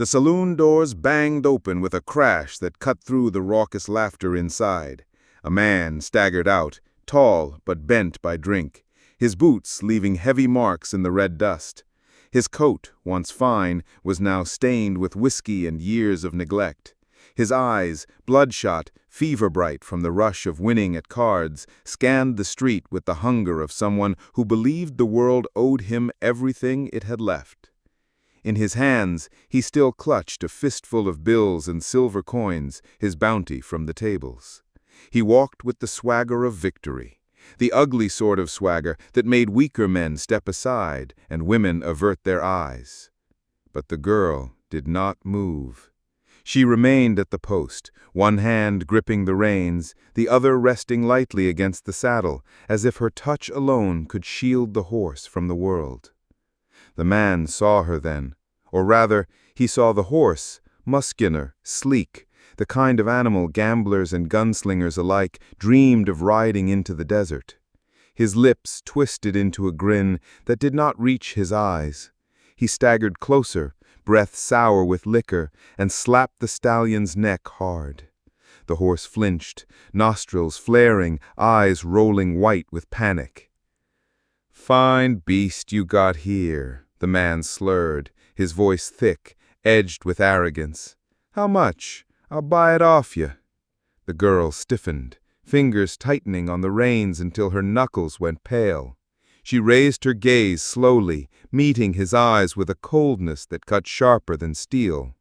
The saloon doors banged open with a crash that cut through the raucous laughter inside. A man staggered out, tall but bent by drink, his boots leaving heavy marks in the red dust. His coat, once fine, was now stained with whiskey and years of neglect. His eyes, bloodshot, fever-bright from the rush of winning at cards, scanned the street with the hunger of someone who believed the world owed him everything it had left. In his hands, he still clutched a fistful of bills and silver coins, his bounty from the tables. He walked with the swagger of victory, the ugly sort of swagger that made weaker men step aside and women avert their eyes. But the girl did not move. She remained at the post, one hand gripping the reins, the other resting lightly against the saddle, as if her touch alone could shield the horse from the world. The man saw her then, or rather, he saw the horse, muscular, sleek, the kind of animal gamblers and gunslingers alike dreamed of riding into the desert. His lips twisted into a grin that did not reach his eyes. He staggered closer, breath sour with liquor, and slapped the stallion's neck hard. The horse flinched, nostrils flaring, eyes rolling white with panic. "Fine beast you got here," the man slurred, his voice thick, edged with arrogance. "How much? I'll buy it off you." The girl stiffened, fingers tightening on the reins until her knuckles went pale. She raised her gaze slowly, meeting his eyes with a coldness that cut sharper than steel.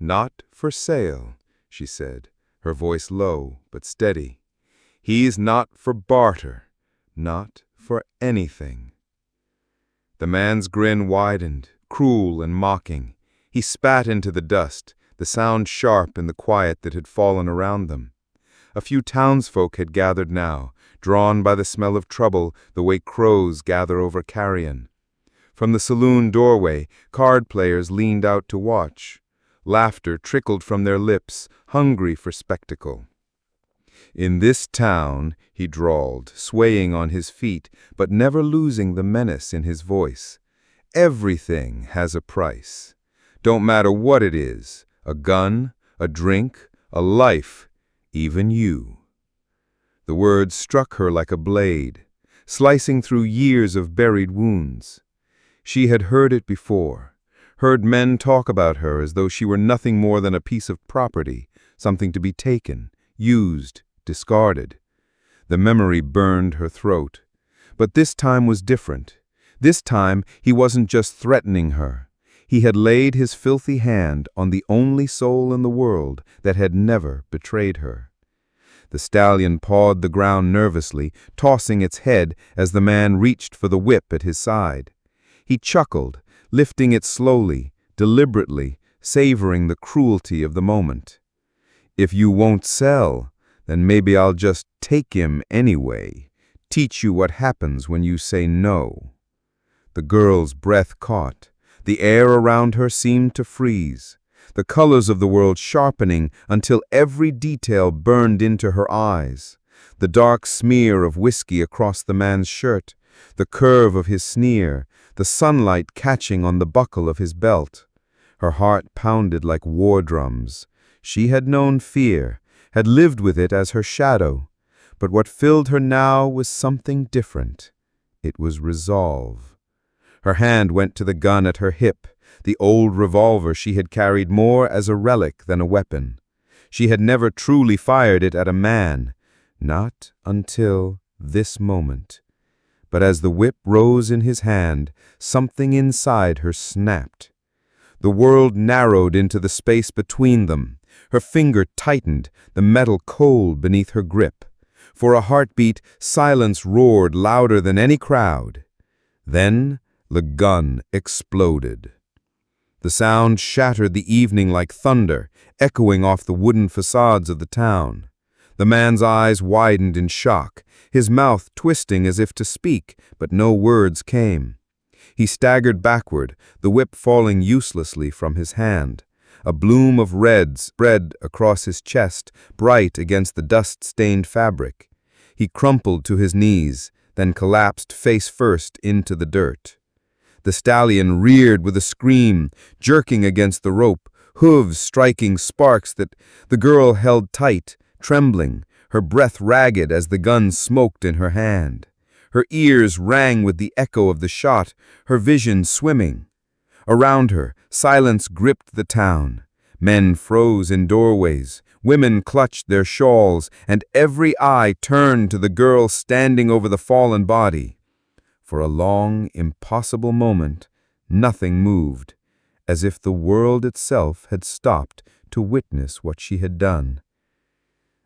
"Not for sale," she said, her voice low but steady. "He's not for barter, not for anything." The man's grin widened, cruel and mocking. He spat into the dust, the sound sharp in the quiet that had fallen around them. A few townsfolk had gathered now, drawn by the smell of trouble the way crows gather over carrion. From the saloon doorway, card players leaned out to watch. Laughter trickled from their lips, hungry for spectacle. "In this town," he drawled, swaying on his feet, but never losing the menace in his voice, "everything has a price. Don't matter what it is, a gun, a drink, a life, even you." The words struck her like a blade, slicing through years of buried wounds. She had heard it before, heard men talk about her as though she were nothing more than a piece of property, something to be taken, used, discarded. The memory burned her throat. But this time was different. This time he wasn't just threatening her. He had laid his filthy hand on the only soul in the world that had never betrayed her. The stallion pawed the ground nervously, tossing its head as the man reached for the whip at his side. He chuckled, lifting it slowly, deliberately, savoring the cruelty of the moment. "If you won't sell, then maybe I'll just take him anyway, teach you what happens when you say no." The girl's breath caught. The air around her seemed to freeze, the colors of the world sharpening until every detail burned into her eyes. The dark smear of whiskey across the man's shirt, the curve of his sneer, the sunlight catching on the buckle of his belt. Her heart pounded like war drums. She had known fear, had lived with it as her shadow. But what filled her now was something different. It was resolve. Her hand went to the gun at her hip, the old revolver she had carried more as a relic than a weapon. She had never truly fired it at a man, not until this moment. But as the whip rose in his hand, something inside her snapped. The world narrowed into the space between them. Her finger tightened, the metal cold beneath her grip. For a heartbeat, silence roared louder than any crowd. Then the gun exploded. The sound shattered the evening like thunder, echoing off the wooden facades of the town. The man's eyes widened in shock, his mouth twisting as if to speak, but no words came. He staggered backward, the whip falling uselessly from his hand. A bloom of red spread across his chest, bright against the dust-stained fabric. He crumpled to his knees, then collapsed face first into the dirt. The stallion reared with a scream, jerking against the rope, hooves striking sparks that the girl held tight, trembling, her breath ragged as the gun smoked in her hand. Her ears rang with the echo of the shot, her vision swimming. Around her, silence gripped the town. Men froze in doorways, women clutched their shawls, and every eye turned to the girl standing over the fallen body. For a long, impossible moment, nothing moved, as if the world itself had stopped to witness what she had done.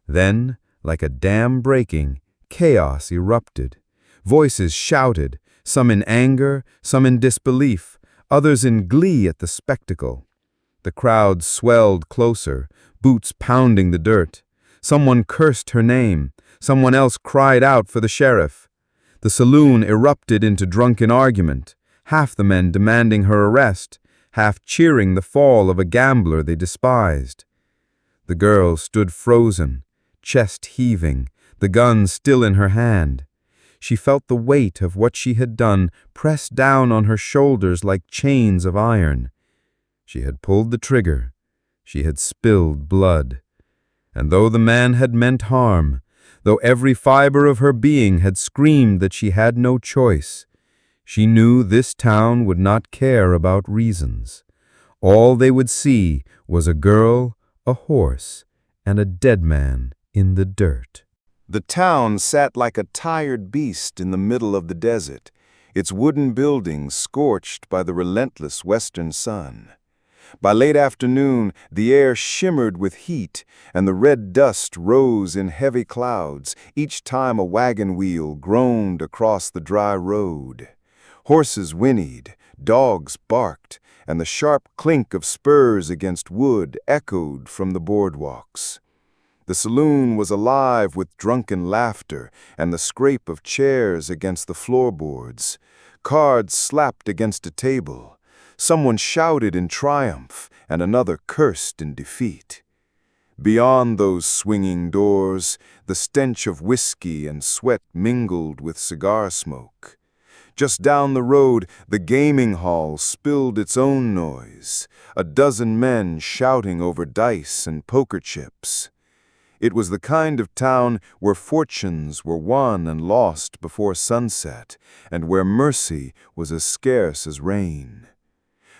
Then, like a dam breaking, chaos erupted. Voices shouted, some in anger, some in disbelief, others in glee at the spectacle. The crowd swelled closer, boots pounding the dirt. Someone cursed her name, someone else cried out for the sheriff. The saloon erupted into drunken argument, half the men demanding her arrest, half cheering the fall of a gambler they despised. The girl stood frozen, chest heaving, the gun still in her hand. She felt the weight of what she had done press down on her shoulders like chains of iron. She had pulled the trigger. She had spilled blood. And though the man had meant harm, though every fiber of her being had screamed that she had no choice, she knew this town would not care about reasons. All they would see was a girl, a horse, and a dead man in the dirt. The town sat like a tired beast in the middle of the desert, its wooden buildings scorched by the relentless western sun. By late afternoon, the air shimmered with heat, and the red dust rose in heavy clouds each time a wagon wheel groaned across the dry road. Horses whinnied, dogs barked, and the sharp clink of spurs against wood echoed from the boardwalks. The saloon was alive with drunken laughter and the scrape of chairs against the floorboards. Cards slapped against a table. Someone shouted in triumph, and another cursed in defeat. Beyond those swinging doors, the stench of whiskey and sweat mingled with cigar smoke. Just down the road, the gaming hall spilled its own noise, a dozen men shouting over dice and poker chips. It was the kind of town where fortunes were won and lost before sunset, and where mercy was as scarce as rain.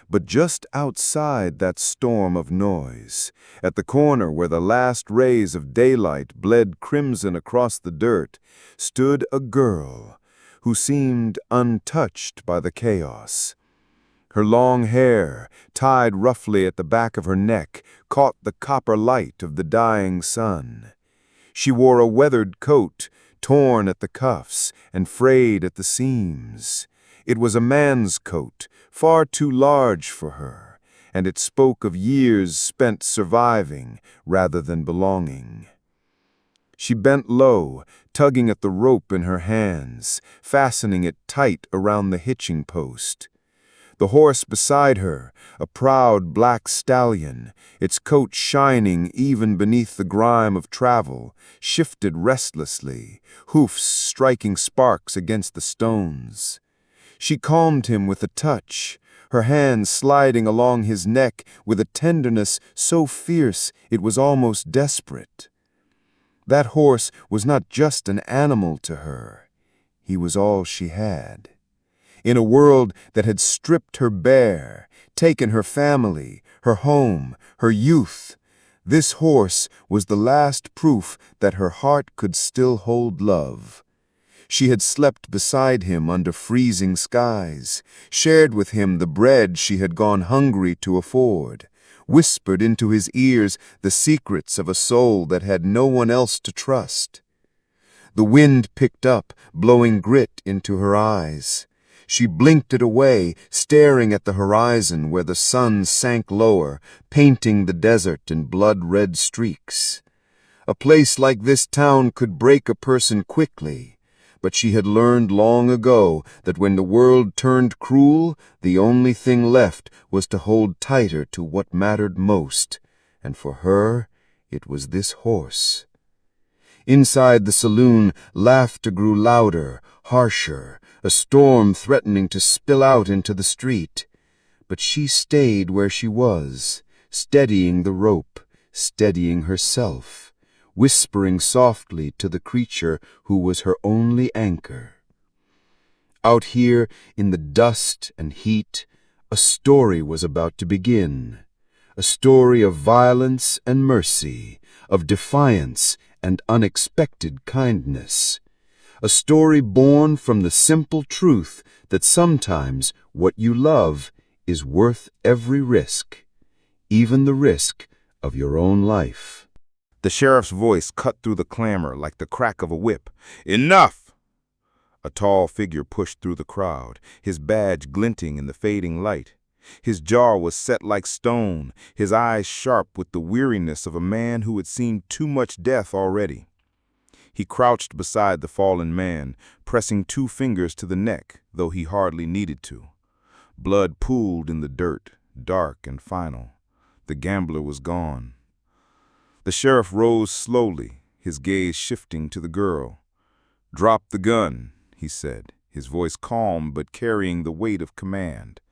But just outside that storm of noise, at the corner where the last rays of daylight bled crimson across the dirt, stood a girl who seemed untouched by the chaos. Her long hair, tied roughly at the back of her neck, caught the copper light of the dying sun. She wore a weathered coat, torn at the cuffs and frayed at the seams. It was a man's coat, far too large for her, and it spoke of years spent surviving rather than belonging. She bent low, tugging at the rope in her hands, fastening it tight around the hitching post. The horse beside her, a proud black stallion, its coat shining even beneath the grime of travel, shifted restlessly, hoofs striking sparks against the stones. She calmed him with a touch, her hands sliding along his neck with a tenderness so fierce it was almost desperate. That horse was not just an animal to her. He was all she had. In a world that had stripped her bare, taken her family, her home, her youth, this horse was the last proof that her heart could still hold love. She had slept beside him under freezing skies, shared with him the bread she had gone hungry to afford, whispered into his ears the secrets of a soul that had no one else to trust. The wind picked up, blowing grit into her eyes. She blinked it away, staring at the horizon where the sun sank lower, painting the desert in blood-red streaks. A place like this town could break a person quickly, but she had learned long ago that when the world turned cruel, the only thing left was to hold tighter to what mattered most, and for her, it was this horse. Inside the saloon, laughter grew louder, harsher, a storm threatening to spill out into the street. But she stayed where she was, steadying the rope, steadying herself, whispering softly to the creature who was her only anchor. Out here in the dust and heat, a story was about to begin. A story of violence and mercy, of defiance and unexpected kindness. A story born from the simple truth that sometimes what you love is worth every risk, even the risk of your own life. The sheriff's voice cut through the clamor like the crack of a whip. "Enough!" A tall figure pushed through the crowd, his badge glinting in the fading light. His jaw was set like stone, his eyes sharp with the weariness of a man who had seen too much death already. He crouched beside the fallen man, pressing 2 fingers to the neck, though he hardly needed to. Blood pooled in the dirt, dark and final. The gambler was gone. The sheriff rose slowly, his gaze shifting to the girl. "Drop the gun," he said, his voice calm but carrying the weight of command.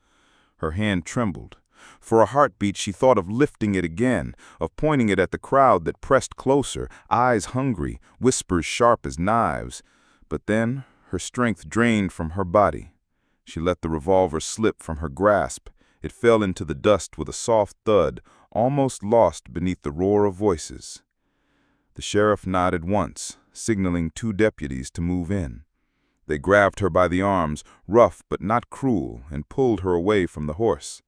Her hand trembled. For a heartbeat she thought of lifting it again, of pointing it at the crowd that pressed closer, eyes hungry, whispers sharp as knives. But then her strength drained from her body. She let the revolver slip from her grasp. It fell into the dust with a soft thud, almost lost beneath the roar of voices. The sheriff nodded once, signaling 2 deputies to move in. They grabbed her by the arms, rough but not cruel, and pulled her away from the horse.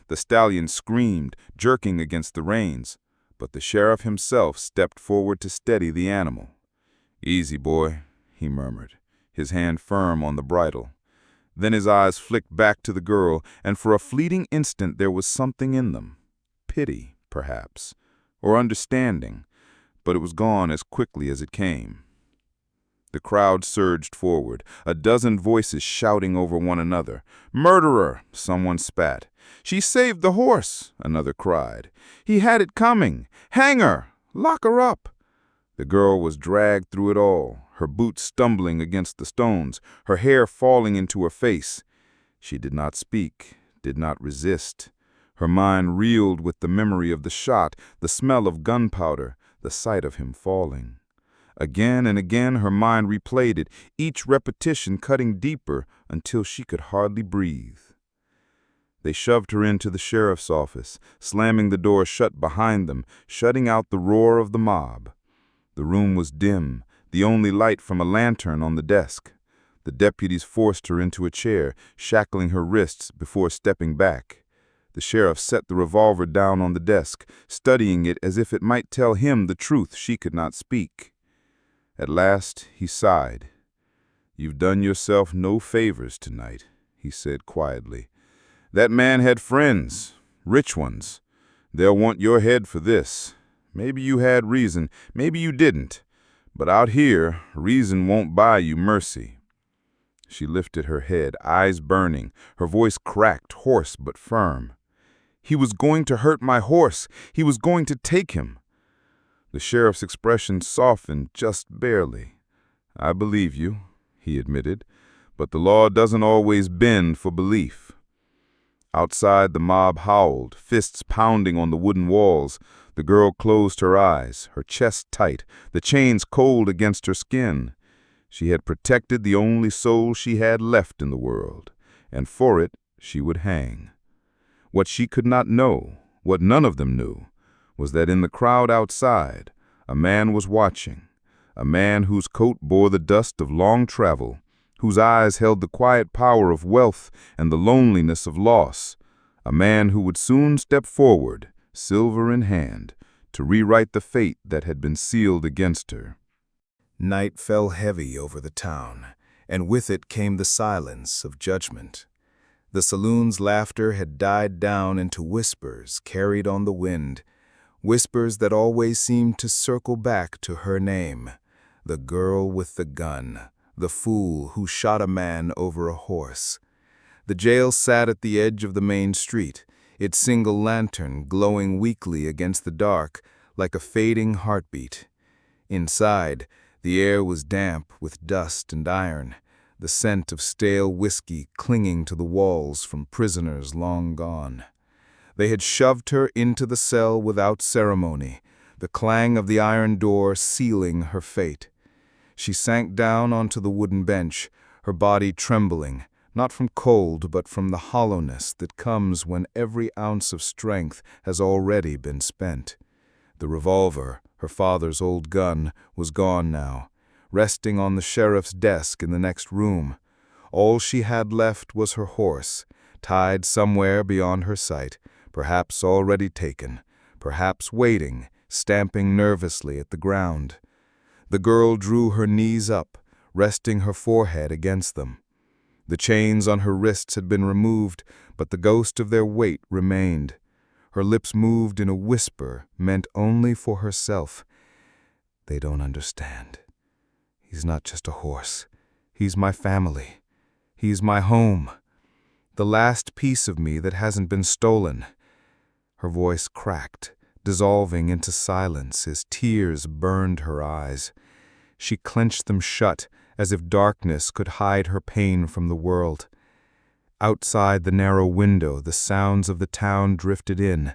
The stallion screamed, jerking against the reins, but the sheriff himself stepped forward to steady the animal. "Easy, boy," he murmured, his hand firm on the bridle. Then his eyes flicked back to the girl, and for a fleeting instant there was something in them. Pity, perhaps, or understanding, but it was gone as quickly as it came. The crowd surged forward, a dozen voices shouting over one another. "Murderer!" someone spat. "She saved the horse!" another cried. "He had it coming! Hang her! Lock her up!" The girl was dragged through it all, her boots stumbling against the stones, her hair falling into her face. She did not speak, did not resist. Her mind reeled with the memory of the shot, the smell of gunpowder, the sight of him falling. Again and again her mind replayed it, each repetition cutting deeper until she could hardly breathe. They shoved her into the sheriff's office, slamming the door shut behind them, shutting out the roar of the mob. The room was dim, the only light from a lantern on the desk. The deputies forced her into a chair, shackling her wrists before stepping back. The sheriff set the revolver down on the desk, studying it as if it might tell him the truth she could not speak. At last he sighed. "You've done yourself no favors tonight," he said quietly. "That man had friends, rich ones. They'll want your head for this. Maybe you had reason, maybe you didn't. But out here, reason won't buy you mercy." She lifted her head, eyes burning, her voice cracked, hoarse but firm. "He was going to hurt my horse. He was going to take him." The sheriff's expression softened just barely. "I believe you," he admitted, "but the law doesn't always bend for belief." Outside, the mob howled, fists pounding on the wooden walls. The girl closed her eyes, her chest tight, the chains cold against her skin. She had protected the only soul she had left in the world, and for it she would hang. What she could not know, what none of them knew, was that in the crowd outside, a man was watching, a man whose coat bore the dust of long travel, whose eyes held the quiet power of wealth and the loneliness of loss, a man who would soon step forward, silver in hand, to rewrite the fate that had been sealed against her. Night fell heavy over the town, and with it came the silence of judgment. The saloon's laughter had died down into whispers carried on the wind, whispers that always seemed to circle back to her name, the girl with the gun, the fool who shot a man over a horse. The jail sat at the edge of the main street, its single lantern glowing weakly against the dark like a fading heartbeat. Inside, the air was damp with dust and iron. the scent of stale whiskey clinging to the walls from prisoners long gone. They had shoved her into the cell without ceremony, the clang of the iron door sealing her fate. She sank down onto the wooden bench, her body trembling, not from cold but from the hollowness that comes when every ounce of strength has already been spent. The revolver, her father's old gun, was gone now, resting on the sheriff's desk in the next room. All she had left was her horse, tied somewhere beyond her sight, perhaps already taken, perhaps waiting, stamping nervously at the ground. The girl drew her knees up, resting her forehead against them. The chains on her wrists had been removed, but the ghost of their weight remained. Her lips moved in a whisper meant only for herself. "They don't understand. He's not just a horse. He's my family. He's my home. The last piece of me that hasn't been stolen." Her voice cracked, dissolving into silence as tears burned her eyes. She clenched them shut, as if darkness could hide her pain from the world. Outside the narrow window, the sounds of the town drifted in,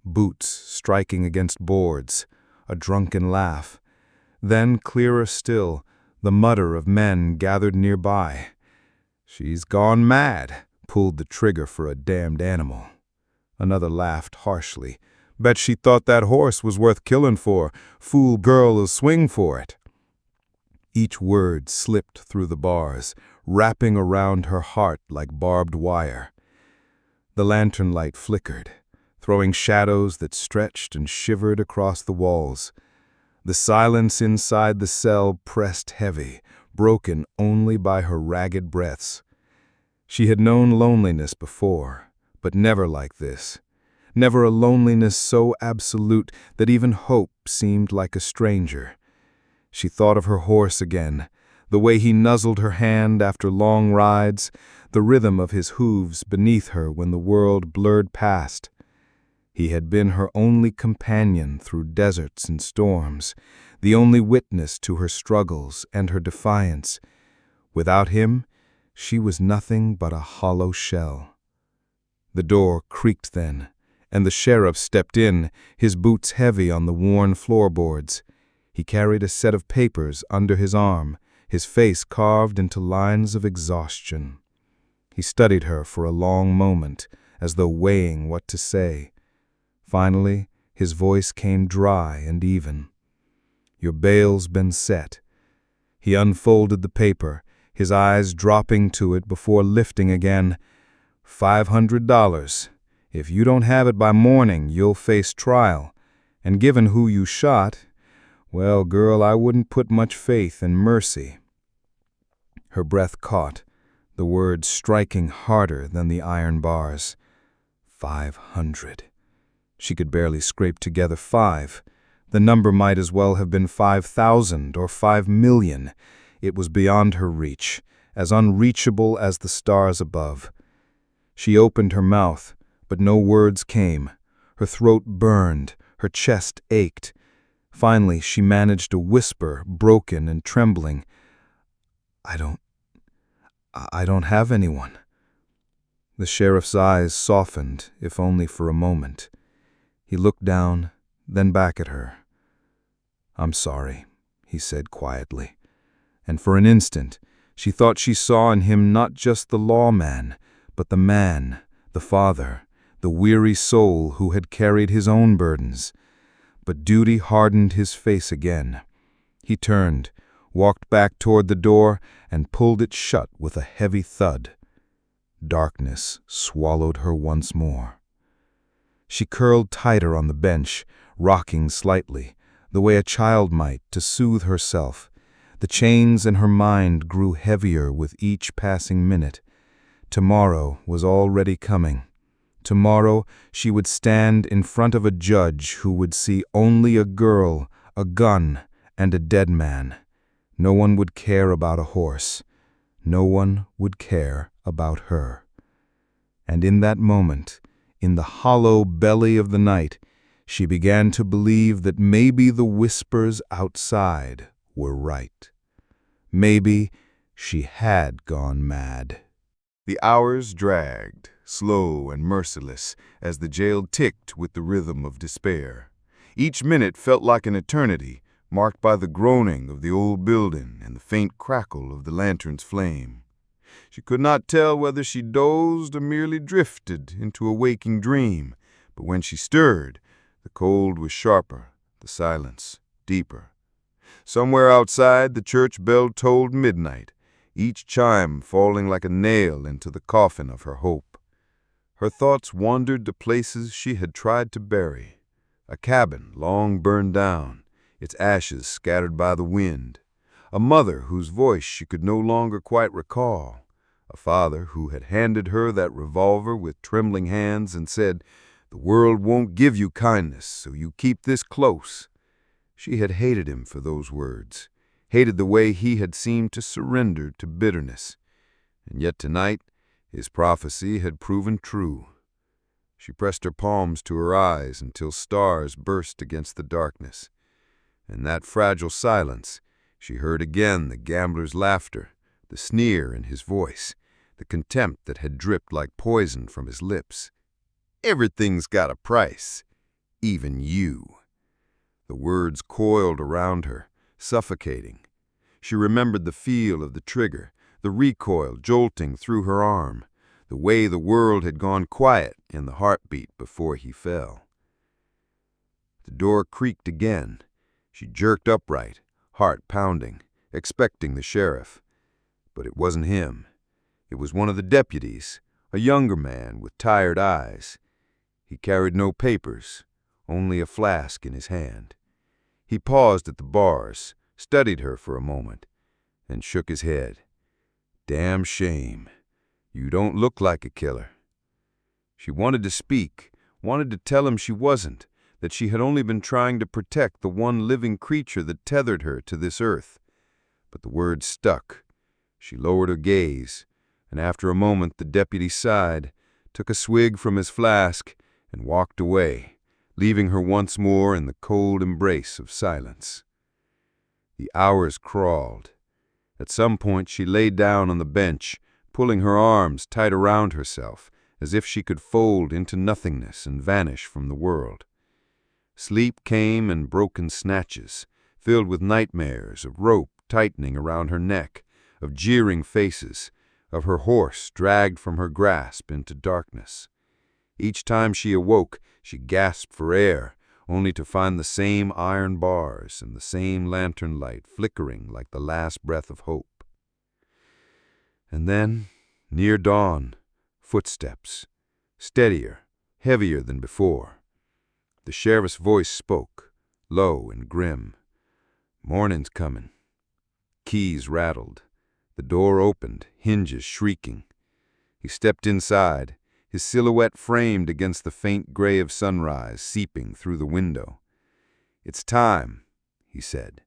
boots striking against boards, a drunken laugh. Then, clearer still, the mutter of men gathered nearby. "She's gone mad, pulled the trigger for a damned animal." Another laughed harshly. "Bet she thought that horse was worth killing for. Fool girl'll swing for it." Each word slipped through the bars, wrapping around her heart like barbed wire. The lantern light flickered, throwing shadows that stretched and shivered across the walls. The silence inside the cell pressed heavy, broken only by her ragged breaths. She had known loneliness before, but never like this. Never a loneliness so absolute that even hope seemed like a stranger. She thought of her horse again, the way he nuzzled her hand after long rides, the rhythm of his hooves beneath her when the world blurred past. He had been her only companion through deserts and storms, the only witness to her struggles and her defiance. Without him, she was nothing but a hollow shell. The door creaked then, and the sheriff stepped in, his boots heavy on the worn floorboards. He carried a set of papers under his arm, his face carved into lines of exhaustion. He studied her for a long moment, as though weighing what to say. Finally, his voice came dry and even. "Your bail's been set." He unfolded the paper, his eyes dropping to it before lifting again. $500. If you don't have it by morning, you'll face trial. And given who you shot, well, girl, I wouldn't put much faith in mercy. Her breath caught, the words striking harder than the iron bars. 500. She could barely scrape together 5. The number might as well have been 5,000 or 5,000,000. It was beyond her reach, as unreachable as the stars above. She opened her mouth, but no words came. Her throat burned, her chest ached. Finally, she managed a whisper, broken and trembling. I don't have anyone." The sheriff's eyes softened, if only for a moment. He looked down, then back at her. "I'm sorry," he said quietly. And for an instant, she thought she saw in him not just the lawman, but the man, the father, the weary soul who had carried his own burdens. But duty hardened his face again. He turned, walked back toward the door, and pulled it shut with a heavy thud. Darkness swallowed her once more. She curled tighter on the bench, rocking slightly, the way a child might to soothe herself. The chains in her mind grew heavier with each passing minute. Tomorrow was already coming. Tomorrow she would stand in front of a judge who would see only a girl, a gun, and a dead man. No one would care about a horse. No one would care about her. And in that moment, in the hollow belly of the night, she began to believe that maybe the whispers outside were right. Maybe She had gone mad. The hours dragged, slow and merciless, as the jail ticked with the rhythm of despair. Each minute felt like an eternity, marked by the groaning of the old building and the faint crackle of the lantern's flame. She could not tell whether she dozed or merely drifted into a waking dream, but when she stirred, the cold was sharper, the silence deeper. Somewhere outside, the church bell tolled midnight, each chime falling like a nail into the coffin of her hope. Her thoughts wandered to places she had tried to bury. A cabin long burned down, its ashes scattered by the wind. A mother whose voice she could no longer quite recall. A father who had handed her that revolver with trembling hands and said, "The world won't give you kindness, so you keep this close." She had hated him for those words, hated the way he had seemed to surrender to bitterness. And yet tonight, his prophecy had proven true. She pressed her palms to her eyes until stars burst against the darkness. In that fragile silence, she heard again the gambler's laughter, the sneer in his voice, the contempt that had dripped like poison from his lips. "Everything's got a price, even you." The words coiled around her, suffocating. She remembered the feel of the trigger, the recoil jolting through her arm, the way the world had gone quiet in the heartbeat before he fell. The door creaked again. She jerked upright, heart pounding, expecting the sheriff. But it wasn't him. It was one of the deputies, a younger man with tired eyes. He carried no papers, only a flask in his hand. He paused at the bars, studied her for a moment, and shook his head. "Damn shame. You don't look like a killer." She wanted to speak, wanted to tell him she wasn't, that she had only been trying to protect the one living creature that tethered her to this earth. But the words stuck. She lowered her gaze, and after a moment the deputy sighed, took a swig from his flask, and walked away, leaving her once more in the cold embrace of silence. The hours crawled. At some point she lay down on the bench, pulling her arms tight around herself, as if she could fold into nothingness and vanish from the world. Sleep came in broken snatches, filled with nightmares of rope tightening around her neck, of jeering faces, of her horse dragged from her grasp into darkness. Each time she awoke, she gasped for air, only to find the same iron bars and the same lantern light flickering like the last breath of hope. And then, near dawn, footsteps, steadier, heavier than before. The sheriff's voice spoke, low and grim. "Morning's coming." Keys rattled. The door opened, hinges shrieking. He stepped inside, his silhouette framed against the faint gray of sunrise seeping through the window. "It's time," he said.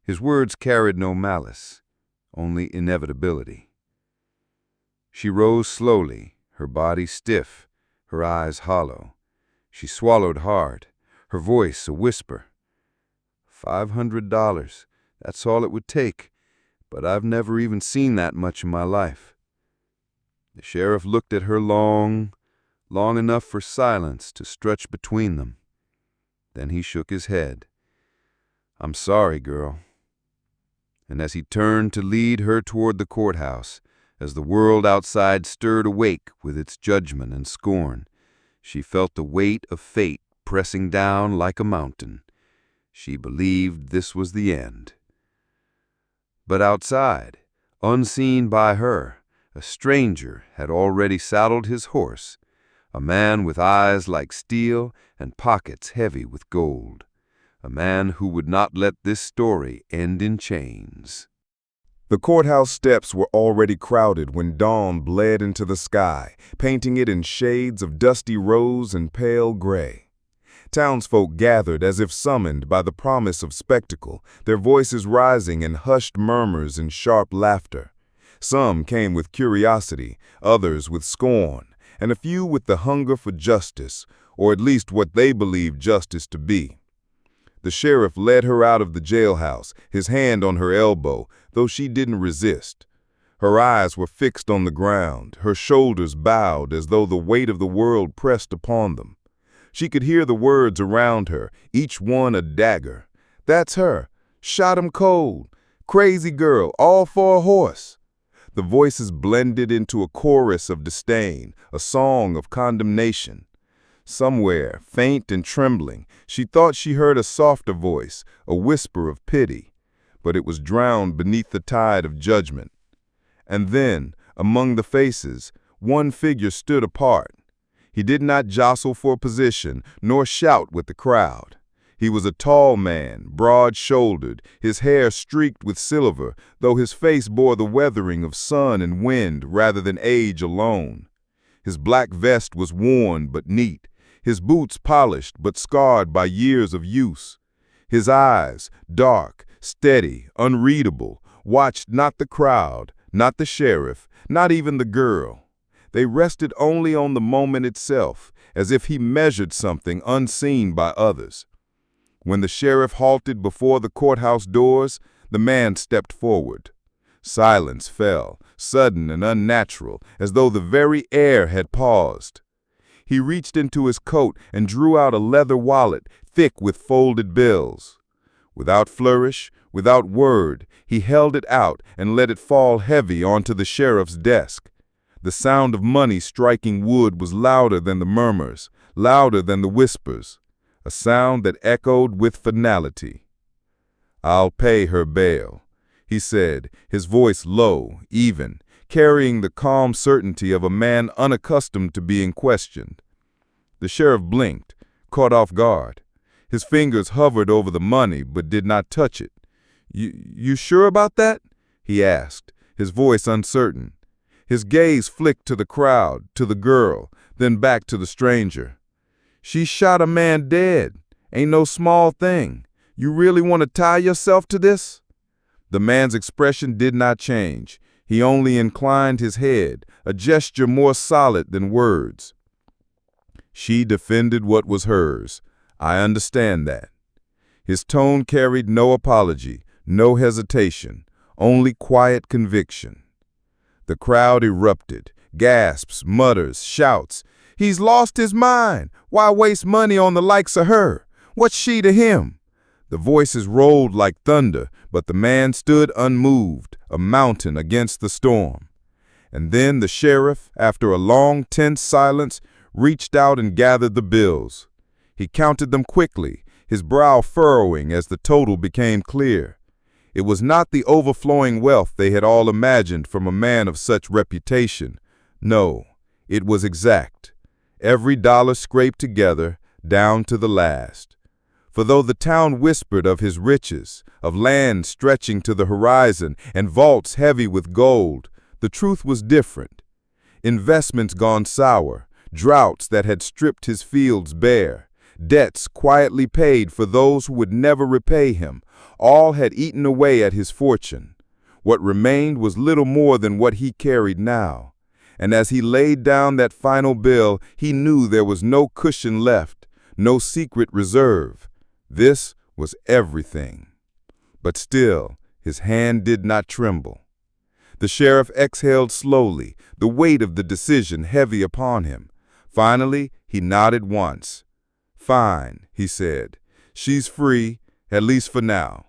His words carried no malice, only inevitability. She rose slowly, her body stiff, her eyes hollow. She swallowed hard, her voice a whisper. $500, that's all it would take, but I've never even seen that much in my life." The sheriff looked at her long enough for silence to stretch between them. Then he shook his head. "I'm sorry, girl." And as he turned to lead her toward the courthouse, as the world outside stirred awake with its judgment and scorn, she felt the weight of fate pressing down like a mountain. She believed this was the end. But outside, unseen by her, a stranger had already saddled his horse, a man with eyes like steel and pockets heavy with gold, a man who would not let this story end in chains. The courthouse steps were already crowded when dawn bled into the sky, painting it in shades of dusty rose and pale gray. Townsfolk gathered as if summoned by the promise of spectacle, their voices rising in hushed murmurs and sharp laughter. Some came with curiosity, others with scorn, and a few with the hunger for justice, or at least what they believed justice to be. The sheriff led her out of the jailhouse, his hand on her elbow, though she didn't resist. Her eyes were fixed on the ground, her shoulders bowed as though the weight of the world pressed upon them. She could hear the words around her, each one a dagger. "That's her. Shot him cold. Crazy girl, all for a horse." The voices blended into a chorus of disdain, a song of condemnation. Somewhere, faint and trembling, she thought she heard a softer voice, a whisper of pity, but it was drowned beneath the tide of judgment. And then, among the faces, one figure stood apart. He did not jostle for position, nor shout with the crowd. He was a tall man, broad-shouldered, his hair streaked with silver, though his face bore the weathering of sun and wind rather than age alone. His black vest was worn but neat, his boots polished but scarred by years of use. His eyes, dark, steady, unreadable, watched not the crowd, not the sheriff, not even the girl. They rested only on the moment itself, as if he measured something unseen by others. When the sheriff halted before the courthouse doors, the man stepped forward. Silence fell, sudden and unnatural, as though the very air had paused. He reached into his coat and drew out a leather wallet thick with folded bills. Without flourish, without word, he held it out and let it fall heavy onto the sheriff's desk. The sound of money striking wood was louder than the murmurs, louder than the whispers, a sound that echoed with finality. "I'll pay her bail," he said, his voice low, even, carrying the calm certainty of a man unaccustomed to being questioned. The sheriff blinked, caught off guard. His fingers hovered over the money but did not touch it. You sure about that?" he asked, his voice uncertain. His gaze flicked to the crowd, to the girl, then back to the stranger. "She shot a man dead. Ain't no small thing. You really want to tie yourself to this?" The man's expression did not change. He only inclined his head, a gesture more solid than words. "She defended what was hers. I understand that." His tone carried no apology, no hesitation, only quiet conviction. The crowd erupted, gasps, mutters, shouts. "He's lost his mind. Why waste money on the likes of her? What's she to him?" The voices rolled like thunder, but the man stood unmoved, a mountain against the storm. And then the sheriff, after a long, tense silence, reached out and gathered the bills. He counted them quickly, his brow furrowing as the total became clear. It was not the overflowing wealth they had all imagined from a man of such reputation. No, it was exact. Every dollar scraped together, down to the last. For though the town whispered of his riches, of land stretching to the horizon and vaults heavy with gold, the truth was different. Investments gone sour, droughts that had stripped his fields bare, debts quietly paid for those who would never repay him, all had eaten away at his fortune. What remained was little more than what he carried now. And as he laid down that final bill, he knew there was no cushion left, no secret reserve. This was everything. But still, his hand did not tremble. The sheriff exhaled slowly, the weight of the decision heavy upon him. Finally, he nodded once. "Fine," he said. "She's free, at least for now."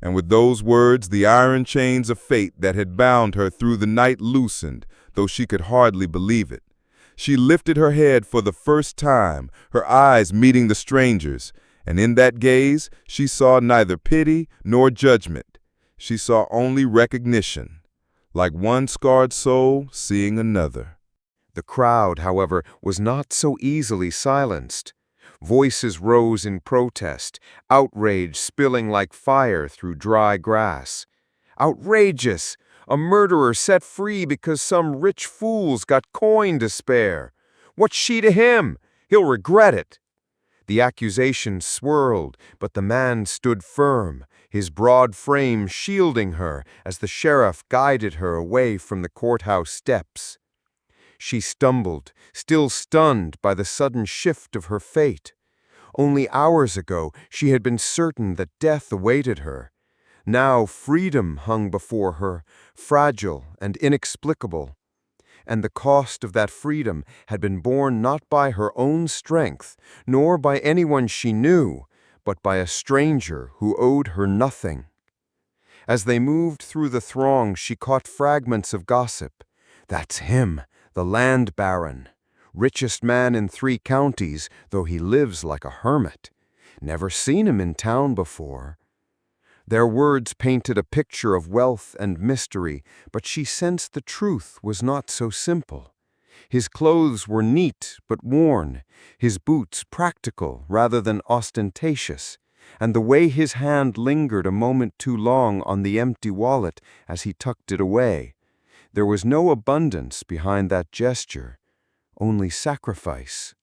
And with those words, the iron chains of fate that had bound her through the night loosened, though she could hardly believe it. She lifted her head for the first time, her eyes meeting the stranger's, and in that gaze she saw neither pity nor judgment. She saw only recognition, like one scarred soul seeing another. The crowd, however, was not so easily silenced. Voices rose in protest, outrage spilling like fire through dry grass. "Outrageous! A murderer set free because some rich fool's got coin to spare. What's she to him? He'll regret it." The accusation swirled, but the man stood firm, his broad frame shielding her as the sheriff guided her away from the courthouse steps. She stumbled, still stunned by the sudden shift of her fate. Only hours ago, she had been certain that death awaited her. Now freedom hung before her, fragile and inexplicable. And the cost of that freedom had been borne not by her own strength, nor by anyone she knew, but by a stranger who owed her nothing. As they moved through the throng, she caught fragments of gossip. "That's him, the land baron. Richest man in 3 counties, though he lives like a hermit. Never seen him in town before." Their words painted a picture of wealth and mystery, but she sensed the truth was not so simple. His clothes were neat but worn, his boots practical rather than ostentatious, and the way his hand lingered a moment too long on the empty wallet as he tucked it away. There was no abundance behind that gesture, only sacrifice.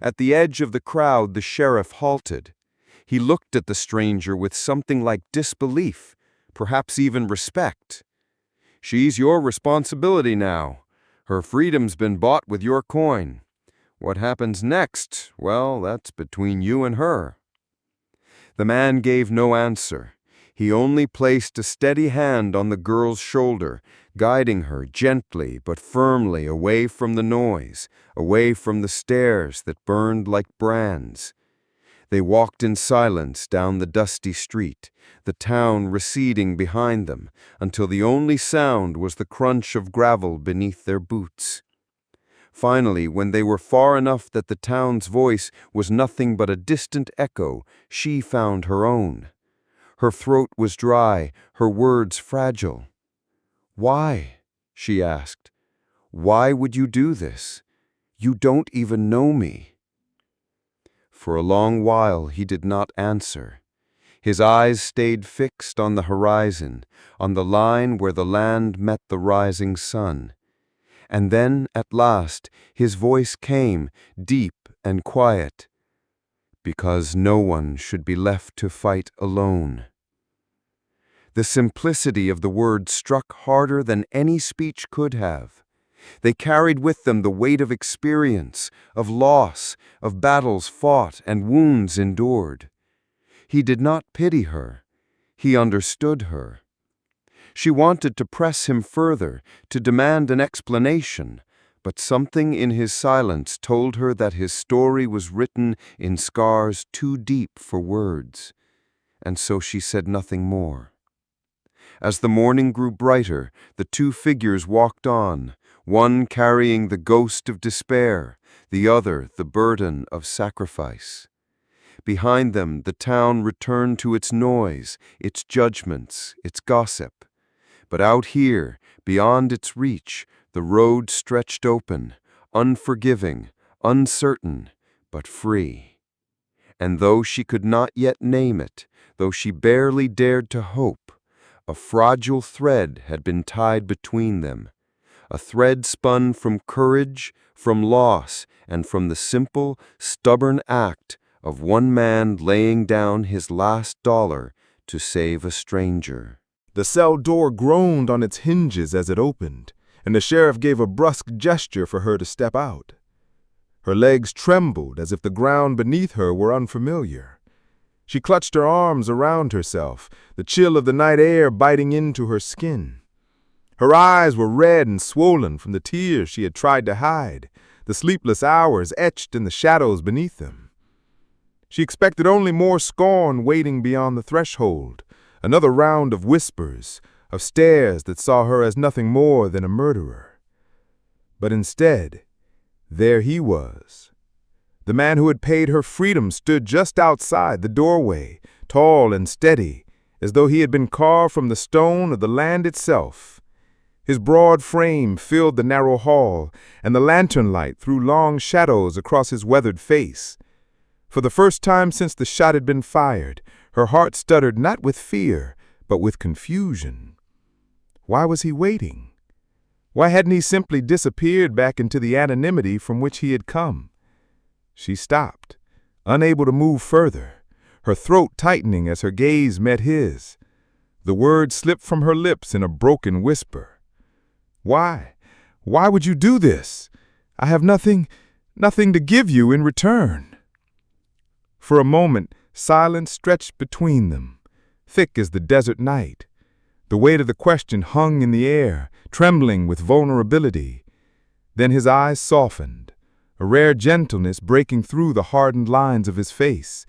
At the edge of the crowd, the sheriff halted. He looked at the stranger with something like disbelief, perhaps even respect. "She's your responsibility now. Her freedom's been bought with your coin. What happens next? Well, that's between you and her." The man gave no answer. He only placed a steady hand on the girl's shoulder, guiding her gently but firmly away from the noise, away from the stares that burned like brands. They walked in silence down the dusty street, the town receding behind them, until the only sound was the crunch of gravel beneath their boots. Finally, when they were far enough that the town's voice was nothing but a distant echo, she found her own. Her throat was dry, her words fragile. "Why?" she asked. "Why would you do this? You don't even know me." For a long while he did not answer. His eyes stayed fixed on the horizon, on the line where the land met the rising sun. And then, at last, his voice came, deep and quiet. "Because no one should be left to fight alone." The simplicity of the words struck harder than any speech could have. They carried with them the weight of experience, of loss, of battles fought and wounds endured. He did not pity her. He understood her. She wanted to press him further, to demand an explanation, but something in his silence told her that his story was written in scars too deep for words, and so she said nothing more. As the morning grew brighter, the 2 figures walked on, one carrying the ghost of despair, the other the burden of sacrifice. Behind them, the town returned to its noise, its judgments, its gossip. But out here, beyond its reach, the road stretched open, unforgiving, uncertain, but free. And though she could not yet name it, though she barely dared to hope, a fragile thread had been tied between them, a thread spun from courage, from loss, and from the simple, stubborn act of one man laying down his last dollar to save a stranger. The cell door groaned on its hinges as it opened, and the sheriff gave a brusque gesture for her to step out. Her legs trembled as if the ground beneath her were unfamiliar. She clutched her arms around herself, the chill of the night air biting into her skin. Her eyes were red and swollen from the tears she had tried to hide, the sleepless hours etched in the shadows beneath them. She expected only more scorn waiting beyond the threshold, another round of whispers, of stares that saw her as nothing more than a murderer. But instead, there he was. The man who had paid her freedom stood just outside the doorway, tall and steady, as though he had been carved from the stone of the land itself. His broad frame filled the narrow hall, and the lantern light threw long shadows across his weathered face. For the first time since the shot had been fired, her heart stuttered not with fear, but with confusion. Why was he waiting? Why hadn't he simply disappeared back into the anonymity from which he had come? She stopped, unable to move further, her throat tightening as her gaze met his. The words slipped from her lips in a broken whisper. "Why? Why would you do this? I have nothing to give you in return." For a moment, silence stretched between them, thick as the desert night. The weight of the question hung in the air, trembling with vulnerability. Then his eyes softened, a rare gentleness breaking through the hardened lines of his face.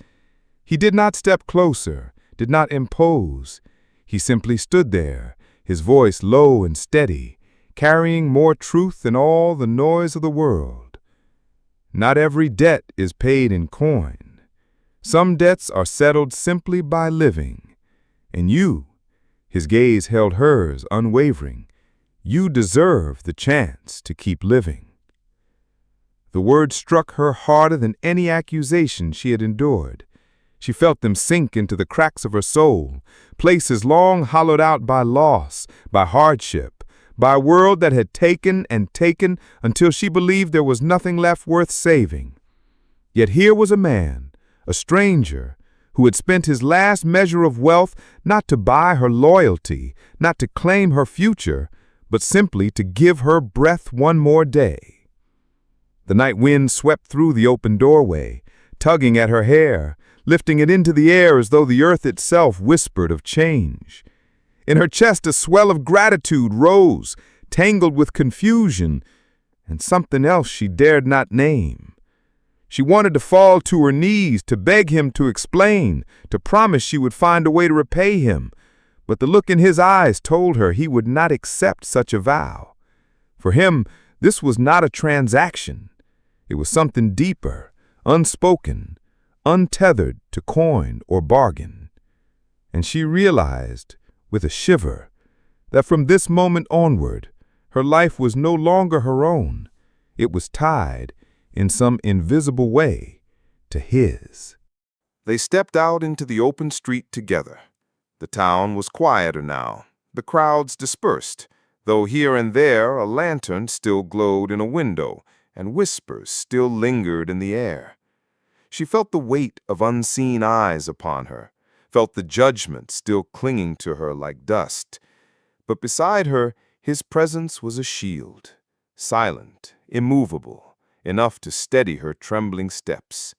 He did not step closer, did not impose. He simply stood there, his voice low and steady, carrying more truth than all the noise of the world. Not every debt is paid in coin. Some debts are settled simply by living. And you, his gaze held hers unwavering, you deserve the chance to keep living. The words struck her harder than any accusation she had endured. She felt them sink into the cracks of her soul, places long hollowed out by loss, by hardship, by a world that had taken and taken until she believed there was nothing left worth saving. Yet here was a man, a stranger, who had spent his last measure of wealth not to buy her loyalty, not to claim her future, but simply to give her breath one more day. The night wind swept through the open doorway, tugging at her hair, lifting it into the air as though the earth itself whispered of change. In her chest a swell of gratitude rose, tangled with confusion, and something else she dared not name. She wanted to fall to her knees, to beg him to explain, to promise she would find a way to repay him, but the look in his eyes told her he would not accept such a vow. For him, this was not a transaction. It was something deeper, unspoken, untethered to coin or bargain. And she realized, with a shiver, that from this moment onward, her life was no longer her own. It was tied, in some invisible way, to his. They stepped out into the open street together. The town was quieter now. The crowds dispersed, though here and there a lantern still glowed in a window, and whispers still lingered in the air. She felt the weight of unseen eyes upon her, felt the judgment still clinging to her like dust. But beside her, his presence was a shield, silent, immovable, enough to steady her trembling steps.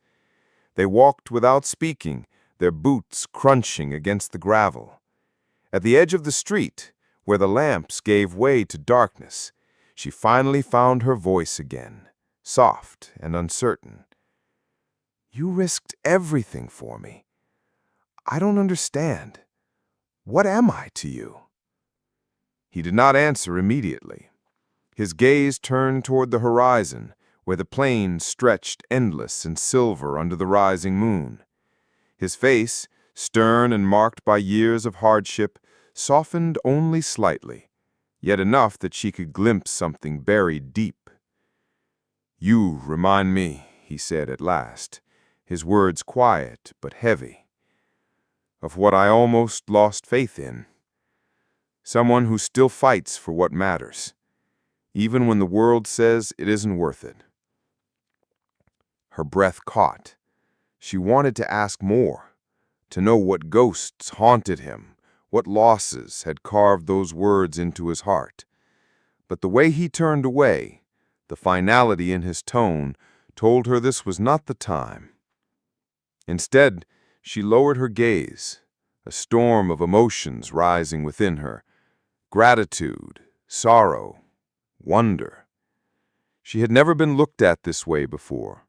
They walked without speaking, their boots crunching against the gravel. At the edge of the street, where the lamps gave way to darkness, she finally found her voice again, soft and uncertain. "You risked everything for me. I don't understand. What am I to you?" He did not answer immediately. His gaze turned toward the horizon, where the plains stretched endless and silver under the rising moon. His face, stern and marked by years of hardship, softened only slightly, yet enough that she could glimpse something buried deep. "You remind me," he said at last, his words quiet but heavy, "of what I almost lost faith in. Someone who still fights for what matters, even when the world says it isn't worth it." Her breath caught. She wanted to ask more, to know what ghosts haunted him, what losses had carved those words into his heart. But the way he turned away, the finality in his tone, told her this was not the time. Instead, she lowered her gaze, a storm of emotions rising within her, gratitude, sorrow, wonder. She had never been looked at this way before.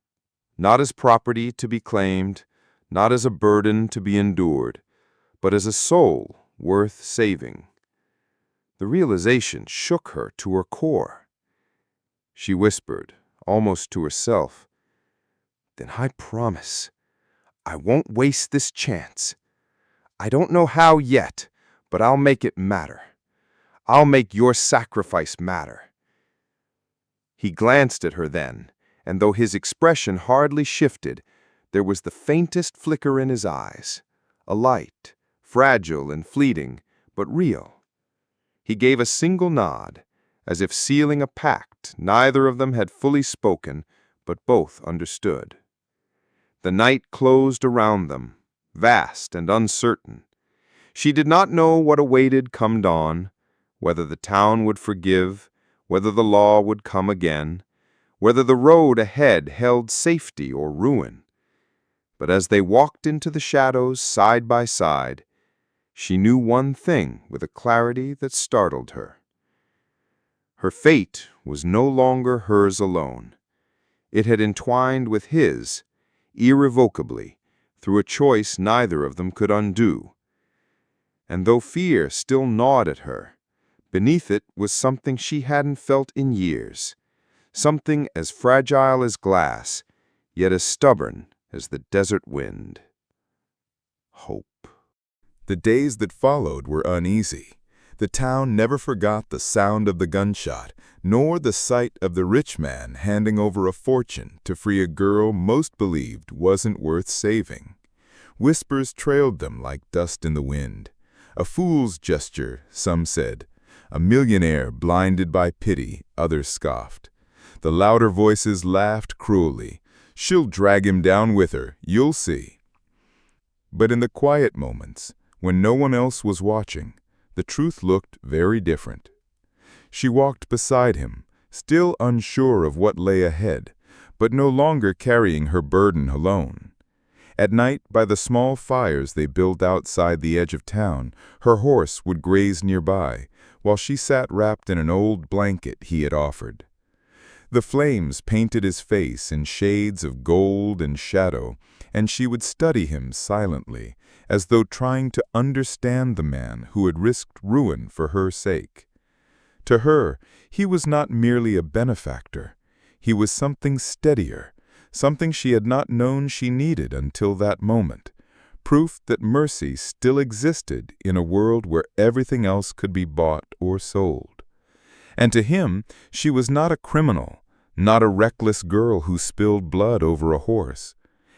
Not as property to be claimed, not as a burden to be endured, but as a soul worth saving. The realization shook her to her core. She whispered, almost to herself, "Then I promise I won't waste this chance. I don't know how yet, but I'll make it matter. I'll make your sacrifice matter." He glanced at her then, and though his expression hardly shifted, there was the faintest flicker in his eyes, a light, fragile and fleeting, but real. He gave a single nod, as if sealing a pact neither of them had fully spoken, but both understood. The night closed around them, vast and uncertain. She did not know what awaited come dawn, whether the town would forgive, whether the law would come again, whether the road ahead held safety or ruin. But as they walked into the shadows side by side, she knew one thing with a clarity that startled her. Her fate was no longer hers alone. It had entwined with his, irrevocably, through a choice neither of them could undo. And though fear still gnawed at her, beneath it was something she hadn't felt in years, something as fragile as glass, yet as stubborn as the desert wind. Hope. The days that followed were uneasy. The town never forgot the sound of the gunshot, nor the sight of the rich man handing over a fortune to free a girl most believed wasn't worth saving. Whispers trailed them like dust in the wind. A fool's gesture, some said. A millionaire blinded by pity, others scoffed. The louder voices laughed cruelly. She'll drag him down with her, you'll see. But in the quiet moments, when no one else was watching, the truth looked very different. She walked beside him, still unsure of what lay ahead, but no longer carrying her burden alone. At night, by the small fires they built outside the edge of town, her horse would graze nearby, while she sat wrapped in an old blanket he had offered. The flames painted his face in shades of gold and shadow, and she would study him silently, as though trying to understand the man who had risked ruin for her sake. To her, he was not merely a benefactor. He was something steadier, something she had not known she needed until that moment, proof that mercy still existed in a world where everything else could be bought or sold. And to him, she was not a criminal, not a reckless girl who spilled blood over a horse.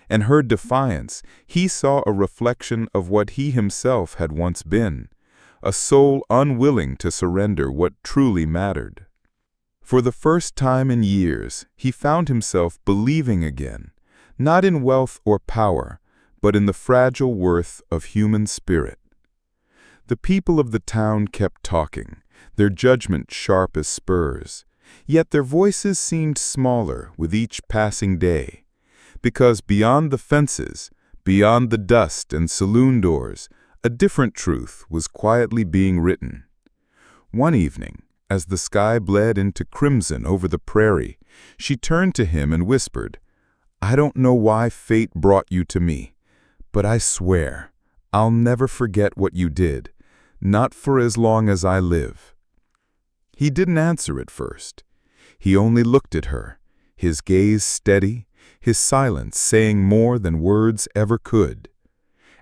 In her defiance, he saw a reflection of what he himself had once been, a soul unwilling to surrender what truly mattered. For the first time in years, he found himself believing again, not in wealth or power, but in the fragile worth of human spirit. The people of the town kept talking, their judgment sharp as spurs, yet their voices seemed smaller with each passing day, because beyond the fences, beyond the dust and saloon doors, a different truth was quietly being written. One evening, as the sky bled into crimson over the prairie, she turned to him and whispered, "I don't know why fate brought you to me, but I swear I'll never forget what you did, not for as long as I live." He didn't answer at first. He only looked at her, his gaze steady, his silence saying more than words ever could.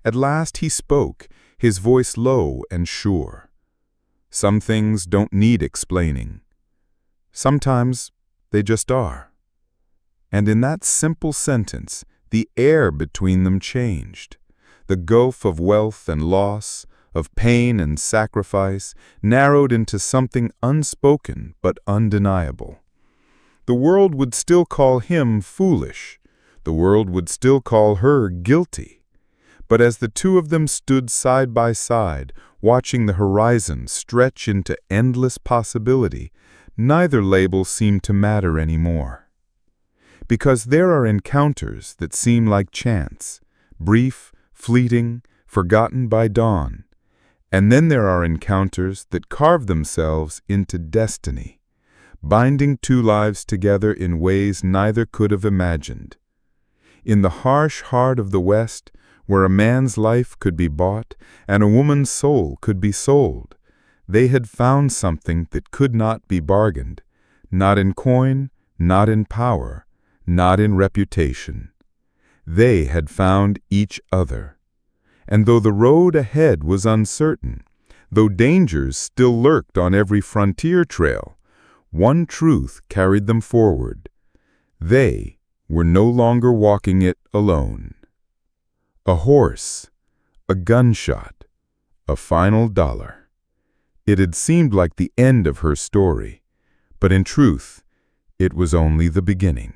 At last he spoke, his voice low and sure. "Some things don't need explaining. Sometimes they just are." And in that simple sentence, the air between them changed. The gulf of wealth and loss, of pain and sacrifice, narrowed into something unspoken but undeniable. The world would still call him foolish. The world would still call her guilty. But as the two of them stood side by side, watching the horizon stretch into endless possibility, neither label seemed to matter anymore. Because there are encounters that seem like chance, brief, fleeting, forgotten by dawn. And then there are encounters that carve themselves into destiny, binding two lives together in ways neither could have imagined. In the harsh heart of the West, where a man's life could be bought and a woman's soul could be sold, they had found something that could not be bargained, not in coin, not in power, not in reputation. They had found each other. And though the road ahead was uncertain, though dangers still lurked on every frontier trail, one truth carried them forward. They were no longer walking it alone. A horse, a gunshot, a final dollar. It had seemed like the end of her story, but in truth, it was only the beginning.